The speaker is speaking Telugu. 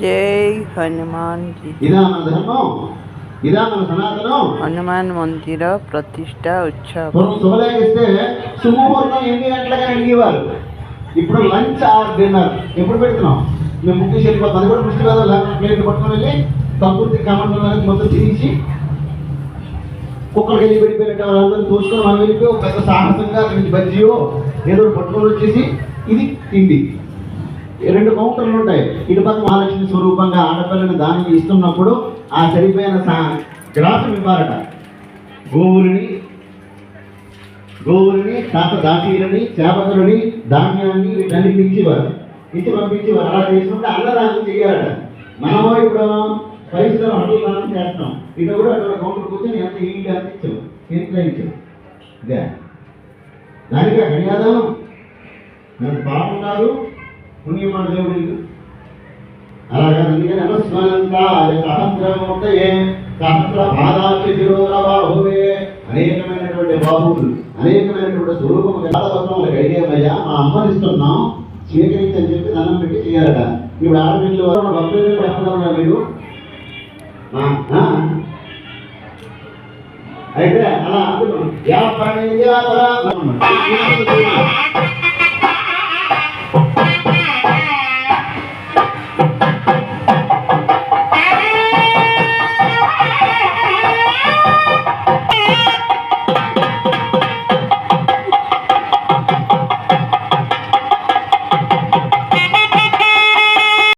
जय हनुमान जी। इदा मन धर्मం, ఇదా మన సనాతనం. హనుమాన్ మందిర ప్రతిష్ట ఉత్సవం. పూర్వం శుభలేఖిస్తే సుముహూర్తం 8 గంటలుగా అడిగేవారు. ఇప్పుడు లంచ్ ఆర్ డిన్నర్ ఎప్పుడు పెడుతున్నాం? మేము ముఖ్య వెళ్ళిపోతాం. అది కూడా పుష్టి కాదు. మీరు పట్టుకొని వెళ్ళి సంపూర్తి కమండలానికి మొత్తం తిరిగి కుక్కలకి వెళ్ళి పెట్టిపోయినట్టు వాళ్ళందరూ చూసుకొని మనం వెళ్ళిపోయి ఒక పెద్ద సాహసంగా అక్కడి నుంచి బజ్జీయో ఏదో పట్టుకొని వచ్చేసి ఇది తిండి. 2 కౌంటర్లు ఉంటాయి. ఇటు పక్క మహాలక్ష్మి స్వరూపంగా ఆడపిల్లని దానికి ఇస్తున్నప్పుడు ఆ సరిపోయిన గ్రాసం ఇవ్వాలట. గోవులని తాత దాసీలని చేపకులని ధాన్యాన్ని వీటన్నిటిని ఇచ్చేవారు. ఇచ్చి పంపించేవారు. అలా చేసుకుంటే అన్నదానం చేయాలట. మనమో ఇప్పుడు పరిస్థితులు అన్నదానం చేస్తాం. ఇటు కూడా అక్కడ కౌంటర్ కూర్చొని ఎంత ఇంటి అంత ఇచ్చాము, ఎంత ఇచ్చాము. ఇదే దానికి కన్యాదానం నాకు బాగున్నారు పుణ్యమాన దేవుడు. అలాగే అందుకని అనుస్మరంతాయ సహస్రమూర్తయే సహస్ర పాదాక్షి శిరోరబాహువే. అనేకమైనటువంటి బాహువులు, అనేకమైనటువంటి స్వరూపము కాలవత్వములు కడిగేమయ్యా మా అమ్మనిస్తున్నాం స్వీకరించని చెప్పి దండం పెట్టి చేయాలట. ఇప్పుడు ఆడపిల్లలు భక్తులు చెప్పగలరా మీరు? అయితే అలా అందులో